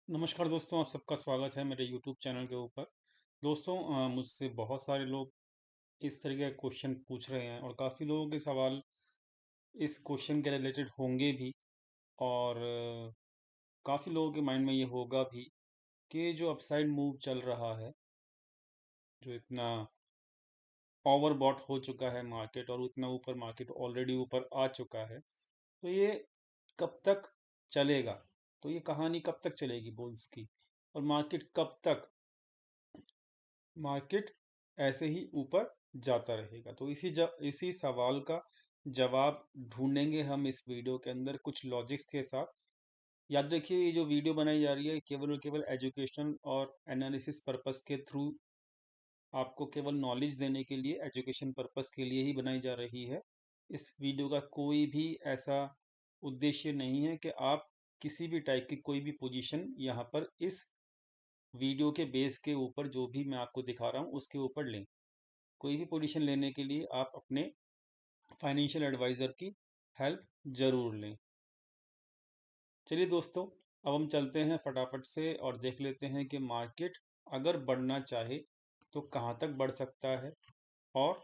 नमस्कार दोस्तों, आप सबका स्वागत है मेरे यूट्यूब चैनल के ऊपर। दोस्तों, मुझसे बहुत सारे लोग इस तरह के क्वेश्चन पूछ रहे हैं और काफ़ी लोगों के सवाल इस क्वेश्चन के रिलेटेड होंगे भी। और काफ़ी लोगों के माइंड में ये होगा भी कि जो अपसाइड मूव चल रहा है, जो इतना ओवरबॉट हो चुका है मार्केट और उतना ऊपर मार्केट ऑलरेडी ऊपर आ चुका है, तो ये कब तक चलेगा? तो ये कहानी कब तक चलेगी बुल्स की? और मार्केट ऐसे ही ऊपर जाता रहेगा? तो इसी सवाल का जवाब ढूंढेंगे हम इस वीडियो के अंदर कुछ लॉजिक्स के साथ। याद रखिए, ये जो वीडियो बनाई जा रही है केवल और केवल एजुकेशन और एनालिसिस पर्पस के थ्रू, आपको केवल नॉलेज देने के लिए, एजुकेशन पर्पस के लिए ही बनाई जा रही है। इस वीडियो का कोई भी ऐसा उद्देश्य नहीं है कि आप किसी भी टाइप की कोई भी पोजीशन यहाँ पर इस वीडियो के बेस के ऊपर, जो भी मैं आपको दिखा रहा हूँ उसके ऊपर लें। कोई भी पोजीशन लेने के लिए आप अपने फाइनेंशियल एडवाइज़र की हेल्प ज़रूर लें। चलिए दोस्तों, अब हम चलते हैं फटाफट से और देख लेते हैं कि मार्केट अगर बढ़ना चाहे तो कहाँ तक बढ़ सकता है और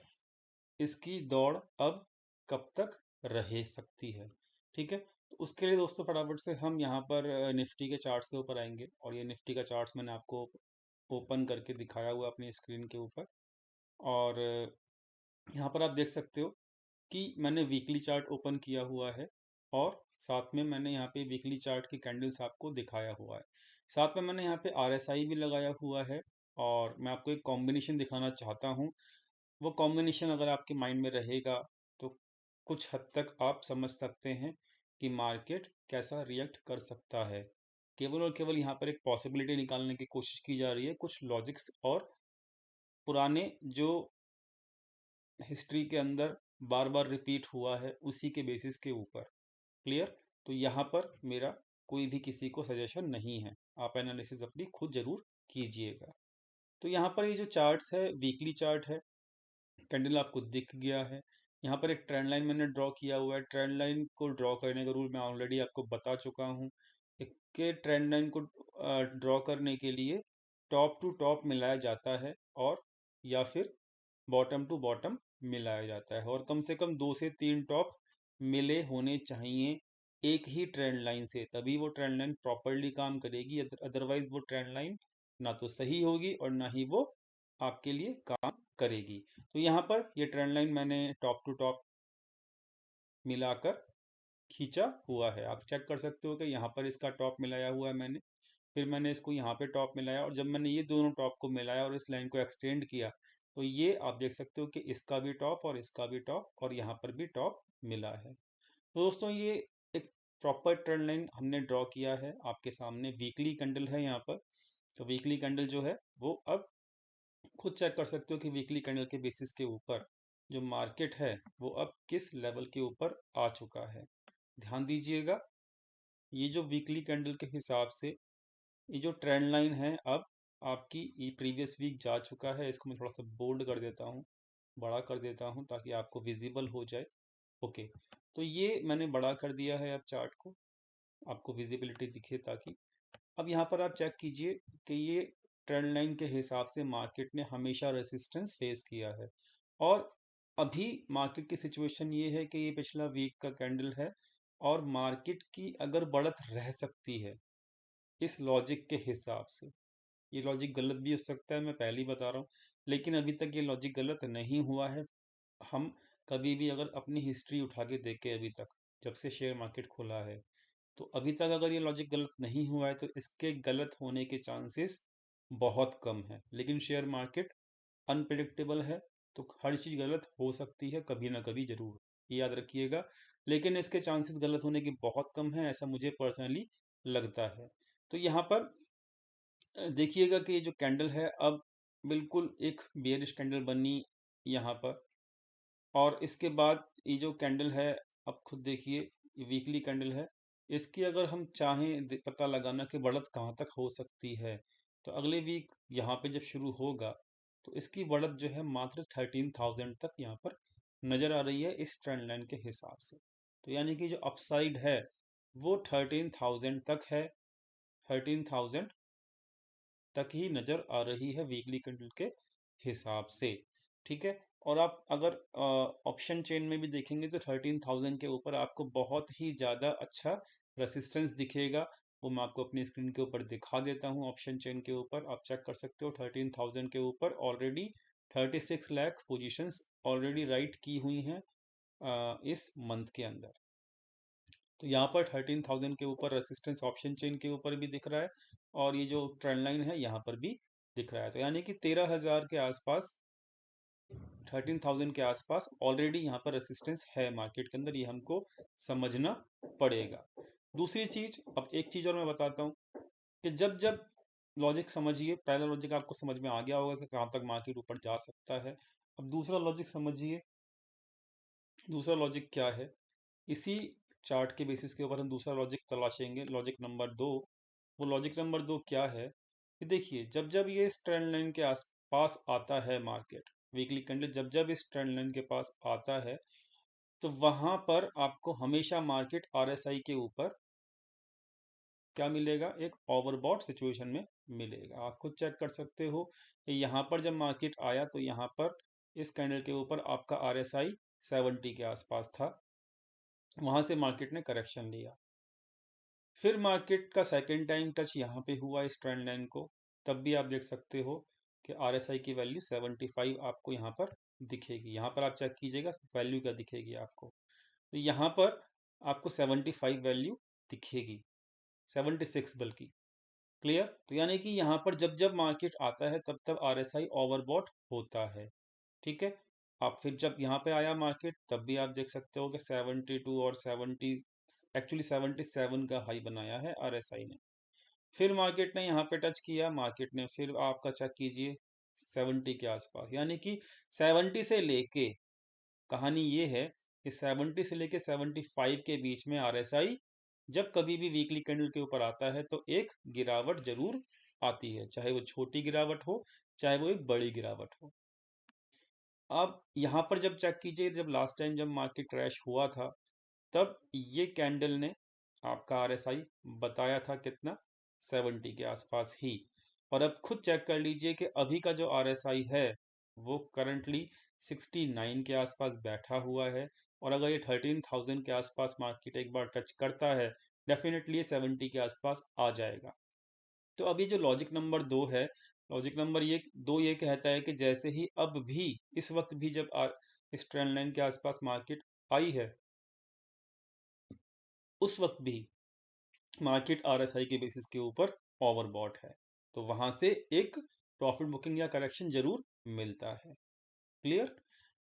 इसकी दौड़ अब कब तक रह सकती है। ठीक है? तो उसके लिए दोस्तों फटाफट से हम यहाँ पर निफ्टी के चार्ट्स के ऊपर आएंगे और ये निफ्टी का चार्ट्स मैंने आपको ओपन करके दिखाया हुआ अपनी स्क्रीन के ऊपर। और यहाँ पर आप देख सकते हो कि मैंने वीकली चार्ट ओपन किया हुआ है और साथ में मैंने यहाँ पे वीकली चार्ट की कैंडल्स आपको दिखाया हुआ है। साथ में मैंने यहाँ पे आरएसआई भी लगाया हुआ है और मैं आपको एक कॉम्बिनेशन दिखाना चाहता हूँ। वो कॉम्बिनेशन अगर आपके माइंड में रहेगा तो कुछ हद तक आप समझ सकते हैं कि मार्केट कैसा रिएक्ट कर सकता है। केवल और केवल यहाँ पर एक पॉसिबिलिटी निकालने की कोशिश की जा रही है, कुछ लॉजिक्स और पुराने जो हिस्ट्री के अंदर बार बार रिपीट हुआ है उसी के बेसिस के ऊपर। क्लियर? तो यहाँ पर मेरा कोई भी किसी को सजेशन नहीं है, आप एनालिसिस अपनी खुद जरूर कीजिएगा। तो यहाँ पर ये जो चार्ट्स है, वीकली चार्ट है, कैंडल आपको दिख गया है। यहाँ पर एक ट्रेंड लाइन मैंने ड्रॉ किया हुआ है। ट्रेंड लाइन को ड्रॉ करने का रूल मैं ऑलरेडी आपको बता चुका हूँ। एक के ट्रेंड लाइन को ड्रॉ करने के लिए टॉप टू टॉप मिलाया जाता है और या फिर बॉटम टू बॉटम मिलाया जाता है, और कम से कम 2 से 3 टॉप मिले होने चाहिए एक ही ट्रेंड लाइन से, तभी वो ट्रेंड लाइन प्रॉपरली काम करेगी। अदरवाइज वो ट्रेंड लाइन ना तो सही होगी और ना ही वो आपके लिए काम करेगी। तो यहाँ पर ये ट्रेंड लाइन मैंने टॉप टू टॉप मिलाकर खींचा हुआ है। आप चेक कर सकते हो कि यहाँ पर इसका टॉप मिलाया हुआ है मैंने, फिर मैंने इसको यहाँ पे टॉप मिलाया, और जब मैंने ये दोनों टॉप को मिलाया और इस लाइन को एक्सटेंड किया, तो ये आप देख सकते हो कि इसका भी टॉप और इसका भी टॉप और यहाँ पर भी टॉप मिला है। तो दोस्तों, ये एक प्रॉपर ट्रेंड लाइन हमने ड्रॉ किया है आपके सामने। वीकली कैंडल है यहाँ पर, तो वीकली कैंडल जो है वो अब खुद चेक कर सकते हो कि वीकली कैंडल के बेसिस के ऊपर जो मार्केट है वो अब किस लेवल के ऊपर आ चुका है। ध्यान दीजिएगा, ये जो वीकली कैंडल के हिसाब से ये जो ट्रेंड लाइन है अब आपकी ये प्रीवियस वीक जा चुका है। इसको मैं थोड़ा सा बोल्ड कर देता हूँ, बड़ा कर देता हूँ ताकि आपको विजिबल हो जाए। ओके, तो ये मैंने बड़ा कर दिया है अब चार्ट को, आपको विजिबिलिटी दिखे ताकि। अब यहाँ पर आप चेक कीजिए कि ये ट्रेंड लाइन के हिसाब से मार्केट ने हमेशा रेसिस्टेंस फेस किया है, और अभी मार्केट की सिचुएशन ये है कि ये पिछला वीक का कैंडल है और मार्केट की अगर बढ़त रह सकती है इस लॉजिक के हिसाब से। ये लॉजिक गलत भी हो सकता है, मैं पहले ही बता रहा हूँ, लेकिन अभी तक ये लॉजिक गलत नहीं हुआ है। हम कभी भी अगर अपनी हिस्ट्री उठा के देखें अभी तक, जब से शेयर मार्केट खुला है, तो अभी तक अगर ये लॉजिक गलत नहीं हुआ है तो इसके गलत होने के चांसेस बहुत कम है। लेकिन शेयर मार्केट अनप्रिडिक्टेबल है, तो हर चीज़ गलत हो सकती है कभी ना कभी ज़रूर, ये याद रखिएगा। लेकिन इसके चांसेस गलत होने के बहुत कम है, ऐसा मुझे पर्सनली लगता है। तो यहाँ पर देखिएगा कि ये जो कैंडल है अब बिल्कुल एक बेयरिश कैंडल बनी यहाँ पर, और इसके बाद ये जो कैंडल है, अब खुद देखिए ये वीकली कैंडल है। इसकी अगर हम चाहें पता लगाना कि बढ़त कहाँ तक हो सकती है, तो अगले वीक यहाँ पे जब शुरू होगा तो इसकी बढ़त जो है मात्र 13,000 तक यहाँ पर नज़र आ रही है इस ट्रेंड लाइन के हिसाब से। तो यानी कि जो अपसाइड है वो 13,000 तक है। 13,000 तक ही नजर आ रही है वीकली कैंडल के हिसाब से। ठीक है, और आप अगर ऑप्शन चेन में भी देखेंगे तो 13,000 के ऊपर आपको बहुत ही ज्यादा अच्छा रेसिस्टेंस दिखेगा। वो मैं आपको अपनी स्क्रीन के ऊपर दिखा देता हूँ। ऑप्शन चेन के ऊपर आप चेक कर सकते हो 13,000 के ऊपर already 36 lakh positions already right की हुई हैं इस मंथ के अंदर। तो यहाँ पर 13,000 के ऊपर रेसिस्टेंस ऑप्शन चेन के ऊपर भी दिख रहा है, और ये जो ट्रेंड लाइन है यहाँ पर भी दिख रहा है। तो यानी कि 13,000 के आसपास, 13,000 के आसपास ऑलरेडी यहाँ पर रेसिस्टेंस है मार्केट के अंदर, ये हमको समझना पड़ेगा। दूसरी चीज, अब एक चीज और मैं बताता हूँ कि जब जब लॉजिक समझिए, पहला लॉजिक आपको समझ में आ गया होगा कि कहाँ तक मार्केट ऊपर जा सकता है। अब दूसरा लॉजिक समझिए। दूसरा लॉजिक क्या है, इसी चार्ट के बेसिस के ऊपर हम दूसरा लॉजिक तलाशेंगे, लॉजिक नंबर 2। वो लॉजिक नंबर 2 क्या है कि देखिए, जब जब ये इस ट्रेंड लाइन के आसपास आता है मार्केट, वीकली कैंडल जब जब इस ट्रेंड लाइन के पास आता है, तो वहां पर आपको हमेशा मार्केट आरएसआई के ऊपर क्या मिलेगा, एक ओवरबॉट सिचुएशन में मिलेगा। आप खुद चेक कर सकते हो कि यहाँ पर जब मार्केट आया तो यहाँ पर इस कैंडल के ऊपर आपका आरएसआई 70 के आसपास था, वहां से मार्केट ने करेक्शन लिया। फिर मार्केट का सेकेंड टाइम टच यहाँ पे हुआ इस ट्रेंड लाइन को, तब भी आप देख सकते हो कि आरएसआई की वैल्यू 75 आपको यहाँ पर दिखेगी। यहाँ पर आप चेक कीजिएगा वैल्यू क्या दिखेगी आपको, तो यहाँ पर आपको 75 वैल्यू दिखेगी, 76 बल्कि। क्लियर? तो यानी कि यहाँ पर जब जब मार्केट आता है तब तब आरएसआई ओवरबॉट होता है। ठीक है, आप फिर जब यहाँ पे आया मार्केट तब भी आप देख सकते हो कि 72 और 70, एक्चुअली 77 का हाई बनाया है आरएसआई ने। फिर मार्केट ने यहाँ पे टच किया, मार्केट ने फिर आपका चेक कीजिए 70 के आसपास, यानी कि 70 से लेके, कहानी ये है कि 70 से लेके 75 के बीच में आरएसआई जब कभी भी वीकली कैंडल के ऊपर आता है तो एक गिरावट जरूर आती है, चाहे वो छोटी गिरावट हो चाहे वो एक बड़ी गिरावट हो। अब यहाँ पर जब चेक कीजिए, जब लास्ट टाइम जब मार्केट क्रैश हुआ था तब ये कैंडल ने आपका आरएसआई बताया था कितना, 70 के आसपास ही। और अब खुद चेक कर लीजिए कि अभी का जो आरएसआई है वो करंटली 69 के आसपास बैठा हुआ है, और अगर ये 13,000 के आसपास मार्केट एक बार टच करता है, डेफिनेटली 70 के आसपास आ जाएगा। तो अभी जो लॉजिक नंबर 2 है, लॉजिक नंबर ये 2 ये कहता है कि जैसे ही अब भी इस वक्त भी जब इस ट्रेंड लाइन के आसपास मार्केट आई है, उस वक्त भी मार्केट आरएसआई के बेसिस के ऊपर ओवरबॉट है, तो वहां से एक प्रॉफिट बुकिंग या करेक्शन जरूर मिलता है। क्लियर?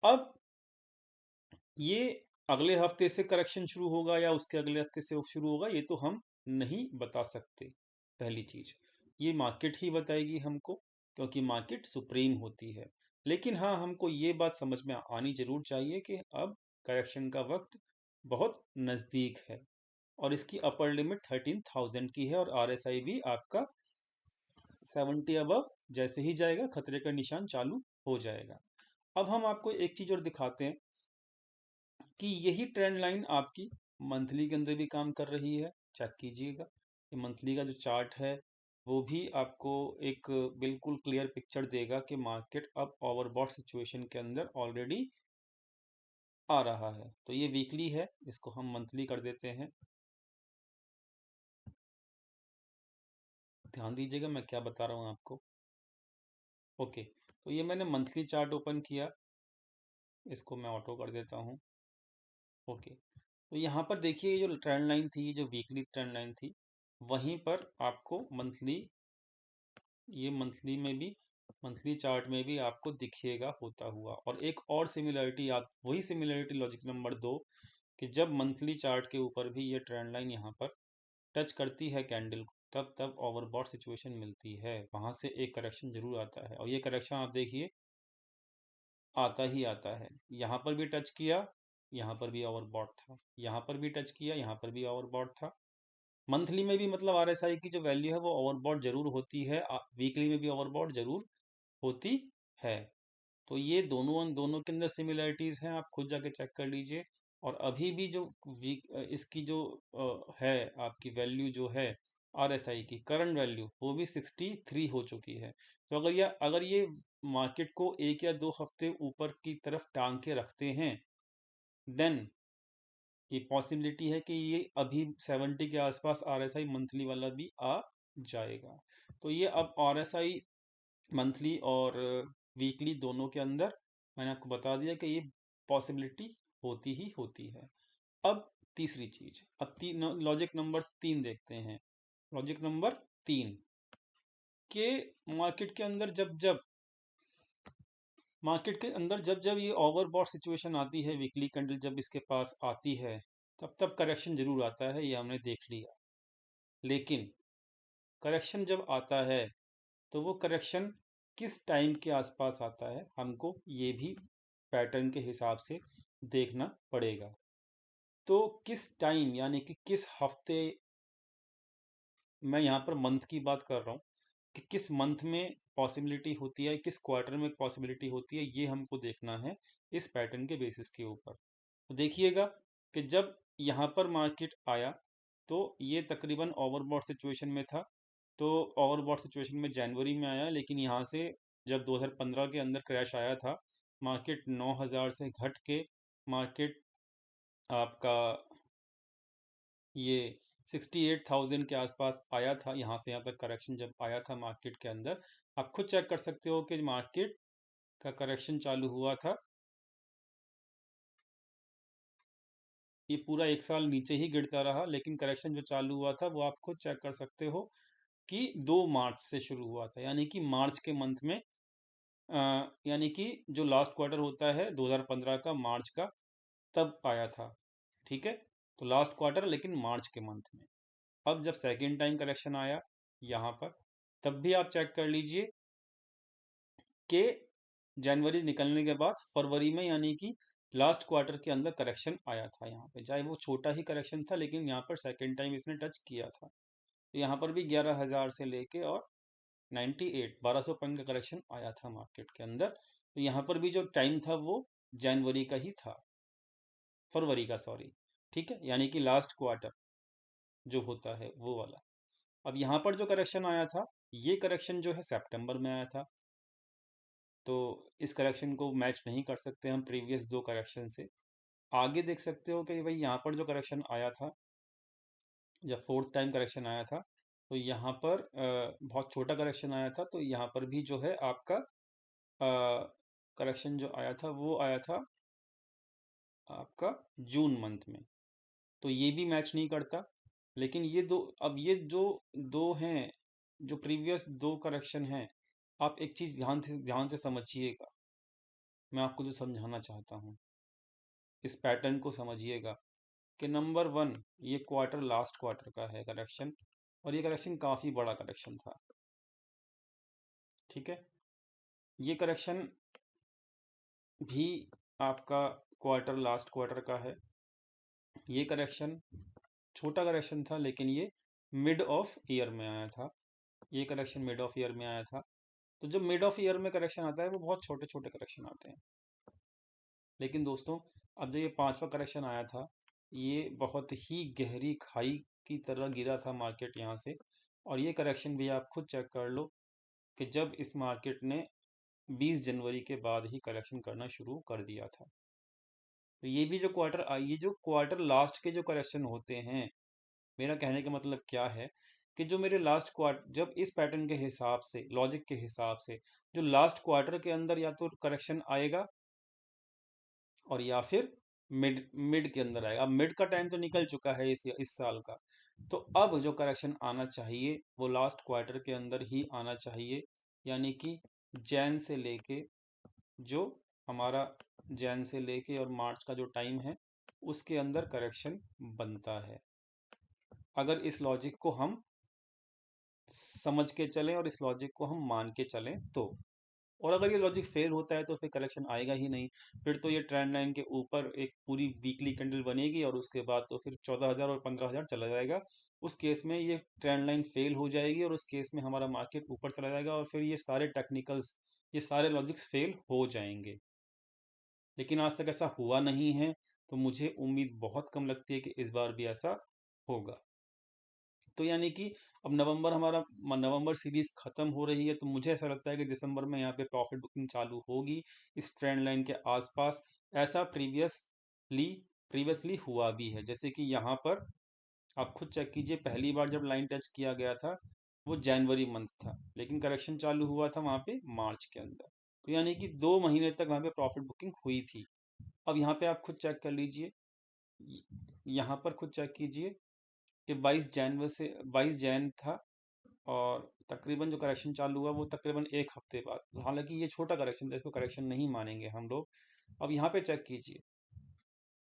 अब ये अगले हफ्ते से करेक्शन शुरू होगा या उसके अगले हफ्ते से शुरू होगा, ये तो हम नहीं बता सकते। पहली चीज, ये मार्केट ही बताएगी हमको, क्योंकि मार्केट सुप्रीम होती है। लेकिन हाँ, हमको ये बात समझ में आनी जरूर चाहिए कि अब करेक्शन का वक्त बहुत नजदीक है, और इसकी अपर लिमिट 13,000 की है, और आरएसआई भी आपका 70 अबव जैसे ही जाएगा खतरे का निशान चालू हो जाएगा। अब हम आपको एक चीज और दिखाते हैं कि यही ट्रेंड लाइन आपकी मंथली के अंदर भी काम कर रही है। चेक कीजिएगा, ये मंथली का जो चार्ट है वो भी आपको एक बिल्कुल क्लियर पिक्चर देगा कि मार्केट अब ओवरबॉट सिचुएशन के अंदर ऑलरेडी आ रहा है। तो ये वीकली है, इसको हम मंथली कर देते हैं। ध्यान दीजिएगा मैं क्या बता रहा हूँ आपको। ओके, तो ये मैंने मंथली चार्ट ओपन किया, इसको मैं ऑटो कर देता हूँ। ओके, तो यहाँ पर देखिए ये जो ट्रेंड लाइन थी, ये जो वीकली ट्रेंड लाइन थी, वहीं पर आपको मंथली, ये मंथली में भी, मंथली चार्ट में भी आपको दिखेगा होता हुआ। और एक और सिमिलरिटी, आप वही सिमिलरिटी लॉजिक नंबर 2, कि जब मंथली चार्ट के ऊपर भी ये ट्रेंड लाइन यहाँ पर टच करती है कैंडल को, तब तब ओवरबॉट सिचुएशन मिलती है, वहां से एक करेक्शन जरूर आता है। और ये करेक्शन आप देखिए आता ही आता है। यहाँ पर भी टच किया, यहाँ पर भी ओवरबॉट था, यहाँ पर भी टच किया, यहाँ पर भी ओवरबॉट था। मंथली में भी मतलब आरएसआई की जो वैल्यू है वो ओवरबॉट जरूर होती है, वीकली में भी ओवरबॉट जरूर होती है। तो ये दोनों दोनों के अंदर सिमिलरिटीज हैं, आप खुद जाके चेक कर लीजिए। और अभी भी जो वीक इसकी जो है आपकी वैल्यू जो है RSI की करंट वैल्यू वो भी 63 हो चुकी है। तो अगर ये मार्केट को 1 या 2 हफ्ते ऊपर की तरफ टांग के रखते हैं, देन ये पॉसिबिलिटी है कि ये अभी 70 के आसपास RSI मंथली वाला भी आ जाएगा। तो ये अब RSI मंथली और वीकली दोनों के अंदर मैंने आपको बता दिया कि ये पॉसिबिलिटी होती ही होती है। अब तीसरी चीज, अब लॉजिक नंबर 3 देखते हैं। लॉजिक नंबर 3 के मार्केट के अंदर जब जब ये ओवरबॉट सिचुएशन आती है, वीकली कैंडल जब इसके पास आती है, तब तब करेक्शन जरूर आता है, ये हमने देख लिया। लेकिन करेक्शन जब आता है तो वो करेक्शन किस टाइम के आसपास आता है, हमको ये भी पैटर्न के हिसाब से देखना पड़ेगा। तो किस टाइम यानी कि किस हफ्ते, मैं यहाँ पर मंथ की बात कर रहा हूँ कि किस मंथ में पॉसिबिलिटी होती है, किस क्वार्टर में पॉसिबिलिटी होती है, ये हमको देखना है इस पैटर्न के बेसिस के ऊपर। तो देखिएगा कि जब यहाँ पर मार्केट आया तो ये तकरीबन ओवरबॉट सिचुएशन में था। तो ओवरबॉट सिचुएशन में जनवरी में आया, लेकिन यहाँ से जब 2015 के अंदर क्रैश आया था, मार्केट 9000 से घट के मार्केट आपका ये 68,000 के आसपास आया था। यहाँ से यहाँ तक करेक्शन जब आया था मार्केट के अंदर, आप खुद चेक कर सकते हो कि मार्केट का करेक्शन चालू हुआ था, ये पूरा 1 साल नीचे ही गिरता रहा, लेकिन करेक्शन जो चालू हुआ था वो आप खुद चेक कर सकते हो कि 2 मार्च से शुरू हुआ था, यानी कि मार्च के मंथ में, यानी कि जो लास्ट क्वार्टर होता है 2015 का, मार्च का, तब आया था। ठीक है, तो लास्ट क्वार्टर लेकिन मार्च के मंथ में। अब जब सेकेंड टाइम करेक्शन आया यहाँ पर, तब भी आप चेक कर लीजिए कि जनवरी निकलने के बाद फरवरी में, यानी कि लास्ट क्वार्टर के अंदर करेक्शन आया था यहाँ पे, चाहे वो छोटा ही करेक्शन था, लेकिन यहाँ पर सेकेंड टाइम इसने टच किया था। तो यहाँ पर भी 11,000 से लेके और 98 1200 पॉइंट का करेक्शन आया था मार्केट के अंदर। तो यहाँ पर भी जो टाइम था वो जनवरी का ही था, फरवरी का, सॉरी। ठीक है, यानी कि लास्ट क्वार्टर जो होता है वो वाला। अब यहाँ पर जो करेक्शन आया था, ये करेक्शन जो है सितंबर में आया था। तो इस करेक्शन को मैच नहीं कर सकते हम प्रीवियस 2 करेक्शन से। आगे देख सकते हो कि भाई यहाँ पर जो करेक्शन आया था, जब फोर्थ टाइम करेक्शन आया था, तो यहाँ पर बहुत छोटा करेक्शन आया था। तो यहाँ पर भी जो है आपका करेक्शन जो आया था वो आया था आपका जून मंथ में। तो ये भी मैच नहीं करता। लेकिन ये दो, अब ये जो दो हैं, जो प्रीवियस 2 करेक्शन हैं, आप एक चीज ध्यान से समझिएगा। मैं आपको जो समझाना चाहता हूँ, इस पैटर्न को समझिएगा कि नंबर 1, ये क्वार्टर लास्ट क्वार्टर का है करेक्शन, और ये करेक्शन काफी बड़ा करेक्शन था। ठीक है, ये करेक्शन भी आपका क्वार्टर लास्ट क्वार्टर का है। ये करेक्शन छोटा करेक्शन था, लेकिन ये मिड ऑफ ईयर में आया था। ये करेक्शन मिड ऑफ ईयर में आया था। तो जब मिड ऑफ ईयर में करेक्शन आता है वो बहुत छोटे छोटे करेक्शन आते हैं। लेकिन दोस्तों, अब जो ये 5वां करेक्शन आया था, ये बहुत ही गहरी खाई की तरह गिरा था मार्केट यहाँ से। और ये करेक्शन भी आप खुद चेक कर लो कि जब इस मार्केट ने 20 जनवरी के बाद ही करेक्शन करना शुरू कर दिया था। तो ये भी जो ये जो क्वार्टर लास्ट के जो करेक्शन होते हैं, मेरा कहने का मतलब क्या है कि जो मेरे लास्ट क्वार्टर, जब इस पैटर्न के हिसाब से, लॉजिक के हिसाब से, जो लास्ट क्वार्टर के अंदर या तो करेक्शन आएगा और या फिर मिड मिड के अंदर आएगा। अब मिड का टाइम तो निकल चुका है इस साल का। तो अब जो करेक्शन आना चाहिए वो लास्ट क्वार्टर के अंदर ही आना चाहिए, यानी कि जैन से लेके, जो हमारा जैन से लेके और मार्च का जो टाइम है, उसके अंदर करेक्शन बनता है, अगर इस लॉजिक को हम समझ के चलें और इस लॉजिक को हम मान के चलें तो। और अगर ये लॉजिक फेल होता है तो फिर करेक्शन आएगा ही नहीं। फिर तो ये ट्रेंड लाइन के ऊपर एक पूरी वीकली कैंडल बनेगी और उसके बाद तो फिर 14,000 और 15,000 चला जाएगा। उस केस में ये ट्रेंड लाइन फेल हो जाएगी और उस केस में हमारा मार्केट ऊपर चला जाएगा और फिर ये सारे टेक्निकल्स, ये सारे लॉजिक्स फेल हो जाएंगे। लेकिन आज तक ऐसा हुआ नहीं है, तो मुझे उम्मीद बहुत कम लगती है कि इस बार भी ऐसा होगा। तो यानी कि अब नवंबर सीरीज खत्म हो रही है, तो मुझे ऐसा लगता है कि दिसंबर में यहाँ पे प्रॉफिट बुकिंग चालू होगी इस ट्रेंड लाइन के आसपास। ऐसा प्रीवियसली हुआ भी है, जैसे कि यहाँ पर आप खुद चेक कीजिए, पहली बार जब लाइन टच किया गया था वो जनवरी मंथ था, लेकिन करेक्शन चालू हुआ था वहाँ पे मार्च के अंदर। तो यानी कि 2 महीने तक वहाँ पे प्रॉफिट बुकिंग हुई थी। अब यहाँ पे आप खुद चेक कर लीजिए, यहाँ पर खुद चेक कीजिए कि 22 जैन था, और तकरीबन जो करेक्शन चालू हुआ वो तकरीबन 1 हफ्ते बाद। हालांकि ये छोटा करेक्शन था, इसको करेक्शन नहीं मानेंगे हम लोग। अब यहाँ पे चेक कीजिए,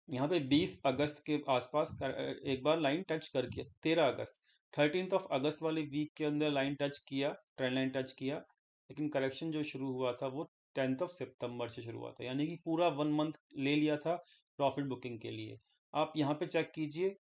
यहाँ पे 20 अगस्त के आसपास एक बार लाइन टच करके 13 अगस्त 13 अगस्त वाले वीक के अंदर लाइन टच किया, ट्रेंड लाइन टच किया, लेकिन करेक्शन जो शुरू हुआ था वो 10 सितंबर से शुरू हुआ था, यानी कि पूरा 1 मंथ ले लिया था प्रॉफिट बुकिंग के लिए। आप यहाँ पे चेक कीजिए,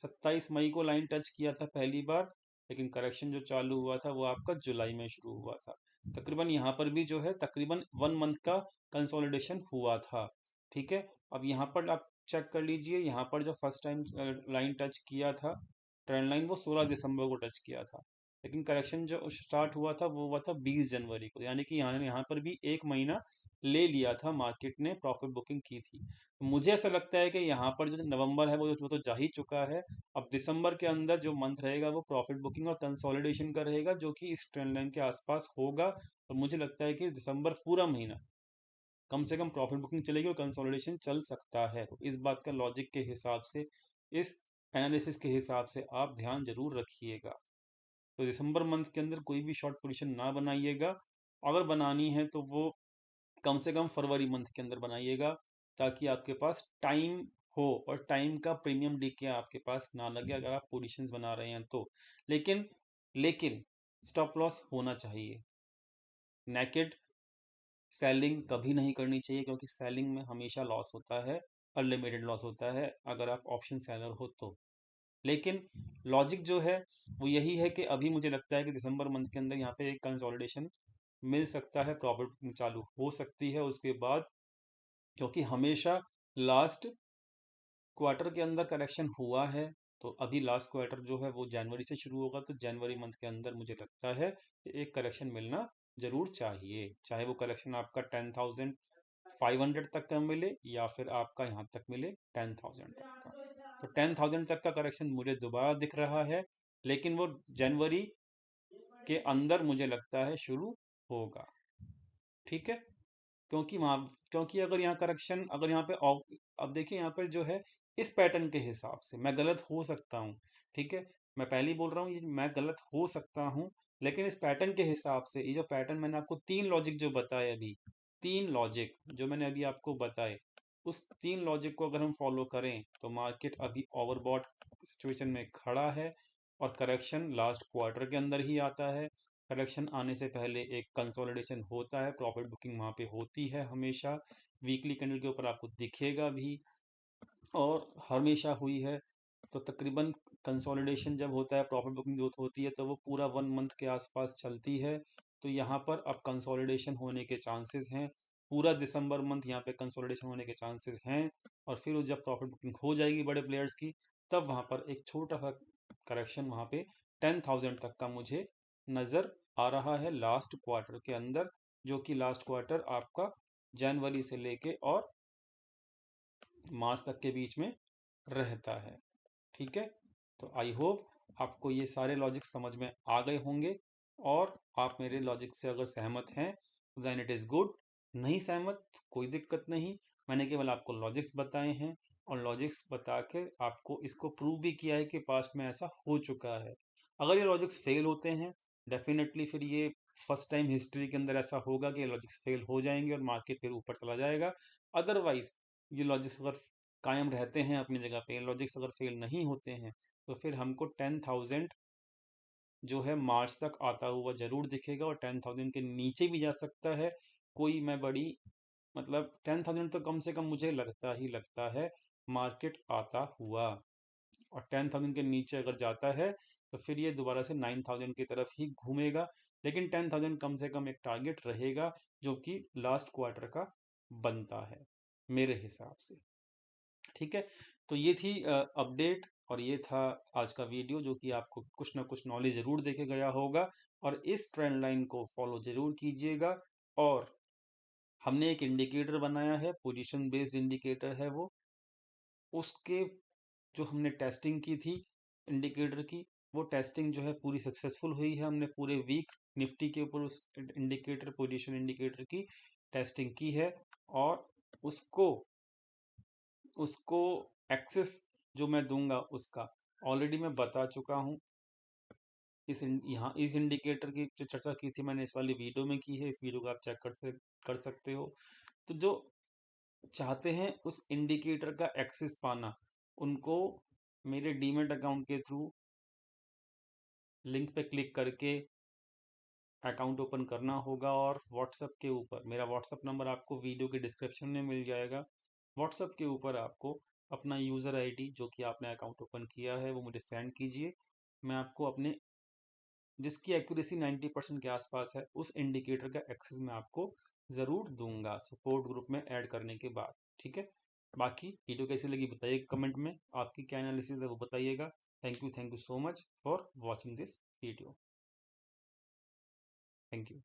27 मई को लाइन टच किया था पहली बार, लेकिन करेक्शन जो चालू हुआ था वो आपका जुलाई में शुरू हुआ था। तकरीबन यहाँ पर भी जो है तकरीबन 1 मंथ का कंसोलिडेशन हुआ था। ठीक है, अब यहाँ पर आप चेक कर लीजिए, यहाँ पर जो फर्स्ट टाइम लाइन टच किया था ट्रेंड लाइन, वो 16 दिसंबर को टच किया था, लेकिन करेक्शन जो स्टार्ट हुआ था वो हुआ था 20 जनवरी को, यानी कि यहाँ पर भी 1 महीना ले लिया था मार्केट ने, प्रॉफिट बुकिंग की थी। मुझे ऐसा लगता है कि यहाँ पर जो नवंबर है वो तो जा ही चुका है। अब दिसंबर के अंदर जो मंथ रहेगा वो प्रॉफिट बुकिंग और कंसोलिडेशन का रहेगा, जो कि इस ट्रेंड लाइन के आसपास होगा। और मुझे लगता है कि दिसंबर पूरा महीना कम से कम प्रॉफिट बुकिंग चलेगी और कंसोलिडेशन चल सकता है। तो इस बात का लॉजिक के हिसाब से, इस एनालिसिस के हिसाब से आप ध्यान जरूर रखिएगा। तो दिसंबर मंथ के अंदर कोई भी शॉर्ट पोजीशन ना बनाइएगा, अगर बनानी है तो वो कम से कम फरवरी मंथ के अंदर बनाइएगा, ताकि आपके पास टाइम हो और टाइम का प्रीमियम डीके आपके पास ना लगे अगर आप पोजीशंस बना रहे हैं तो। लेकिन लेकिन स्टॉप लॉस होना चाहिए। नेकेड सेलिंग कभी नहीं करनी चाहिए, क्योंकि सेलिंग में हमेशा लॉस होता है, अनलिमिटेड लॉस होता है अगर आप ऑप्शन सेलर हो तो। लेकिन लॉजिक जो है वो यही है कि अभी मुझे लगता है कि दिसंबर मंथ के अंदर यहाँ पे एक कंसोलिडेशन मिल सकता है, प्रॉफिट चालू हो सकती है उसके बाद, क्योंकि हमेशा लास्ट क्वार्टर के अंदर करेक्शन हुआ है। तो अभी लास्ट क्वार्टर जो है वो जनवरी से शुरू होगा, तो जनवरी मंथ के अंदर मुझे लगता है कि एक करेक्शन मिलना जरूर चाहिए, चाहे वो करेक्शन आपका 10,500 तक का मिले या फिर आपका यहाँ तक मिले 10,000 तक का। तो 10,000 तक का करेक्शन मुझे दोबारा दिख रहा है, लेकिन वो जनवरी के अंदर मुझे लगता है शुरू होगा। ठीक है, क्योंकि अगर यहाँ करेक्शन, अगर यहाँ पे अब देखिए यहाँ पर जो है इस पैटर्न के हिसाब से मैं गलत हो सकता हूँ। ठीक है, मैं पहले ही बोल रहा हूँ ये मैं गलत हो सकता हूँ, लेकिन इस पैटर्न के हिसाब से ये जो पैटर्न मैंने आपको 3 लॉजिक जो बताए अभी, 3 लॉजिक जो मैंने अभी आपको बताए, उस 3 लॉजिक को अगर हम फॉलो करें तो मार्केट अभी ओवरबॉट सिचुएशन में खड़ा है, और करेक्शन लास्ट क्वार्टर के अंदर ही आता है। करेक्शन आने से पहले एक कंसोलिडेशन होता है, प्रॉफिट बुकिंग वहाँ पे होती है हमेशा, वीकली कैंडल के ऊपर आपको दिखेगा भी, और हमेशा हुई है। तो तकरीबन कंसोलिडेशन जब होता है, प्रॉफिट बुकिंग ग्रोथ होती है, तो वो पूरा 1 मंथ के आसपास चलती है। तो यहाँ पर अब कंसोलिडेशन होने के चांसेस हैं, पूरा दिसंबर मंथ यहाँ पे कंसोलिडेशन होने के चांसेस हैं। और फिर वो जब प्रॉफिट बुकिंग हो जाएगी बड़े प्लेयर्स की, तब वहाँ पर एक छोटा सा करेक्शन वहाँ पे 10,000 तक का मुझे नज़र आ रहा है लास्ट क्वार्टर के अंदर, जो कि लास्ट क्वार्टर आपका जनवरी से लेके और मार्च तक के बीच में रहता है। ठीक है, तो आई होप आपको ये सारे लॉजिक समझ में आ गए होंगे, और आप मेरे लॉजिक से अगर सहमत हैं देन इट इज़ गुड, नहीं सहमत कोई दिक्कत नहीं। मैंने केवल आपको लॉजिक्स बताए हैं, और लॉजिक्स बता के आपको इसको प्रूव भी किया है कि पास्ट में ऐसा हो चुका है। अगर ये लॉजिक्स फेल होते हैं, डेफिनेटली फिर ये फर्स्ट टाइम हिस्ट्री के अंदर ऐसा होगा कि लॉजिक्स फेल हो जाएंगे और मार्केट फिर ऊपर चला जाएगा। अदरवाइज ये लॉजिक्स अगर कायम रहते हैं अपनी जगह पे, लॉजिक्स अगर फेल नहीं होते हैं, तो फिर हमको 10,000 जो है मार्च तक आता हुआ जरूर दिखेगा, और 10,000 के नीचे भी जा सकता है। कोई मैं बड़ी मतलब 10,000 तो कम से कम मुझे लगता है मार्केट आता हुआ, और 10,000 के नीचे अगर जाता है तो फिर ये दोबारा से 9,000 की तरफ ही घूमेगा। लेकिन 10,000 कम से कम एक टारगेट रहेगा, जो कि लास्ट क्वार्टर का बनता है मेरे हिसाब से। ठीक है, तो ये थी अपडेट और ये था आज का वीडियो, जो कि आपको कुछ ना कुछ नॉलेज ज़रूर देके गया होगा। और इस ट्रेंड लाइन को फॉलो ज़रूर कीजिएगा। और हमने एक इंडिकेटर बनाया है, पोजीशन बेस्ड इंडिकेटर है वो। उसके जो हमने टेस्टिंग की थी इंडिकेटर की, वो टेस्टिंग जो है पूरी सक्सेसफुल हुई है। हमने पूरे वीक निफ्टी के ऊपर उस इंडिकेटर, पोजीशन इंडिकेटर की टेस्टिंग की है। और उसको उसको एक्सेस जो मैं दूंगा उसका ऑलरेडी मैं बता चुका हूँ। यहाँ इस इंडिकेटर की जो चर्चा की थी मैंने इस वाली वीडियो में की है। इस वीडियो को आप चेक कर सकते हो। तो जो चाहते हैं उस इंडिकेटर का एक्सेस पाना, उनको मेरे डीमेट अकाउंट के थ्रू लिंक पे क्लिक करके अकाउंट ओपन करना होगा। और व्हाट्सएप के ऊपर मेरा व्हाट्सएप नंबर आपको वीडियो के डिस्क्रिप्शन में मिल जाएगा। व्हाट्सएप के ऊपर आपको अपना यूज़र आईडी जो कि आपने अकाउंट ओपन किया है वो मुझे सेंड कीजिए। मैं आपको अपने, जिसकी एक्यूरेसी 90% के आसपास है, उस इंडिकेटर का एक्सेस मैं आपको ज़रूर दूंगा सपोर्ट ग्रुप में ऐड करने के बाद। ठीक है। बाकी वीडियो कैसी लगी बताइए कमेंट में, आपकी क्या एनालिसिस है वो बताइएगा। Thank you so much for watching this video. Thank you.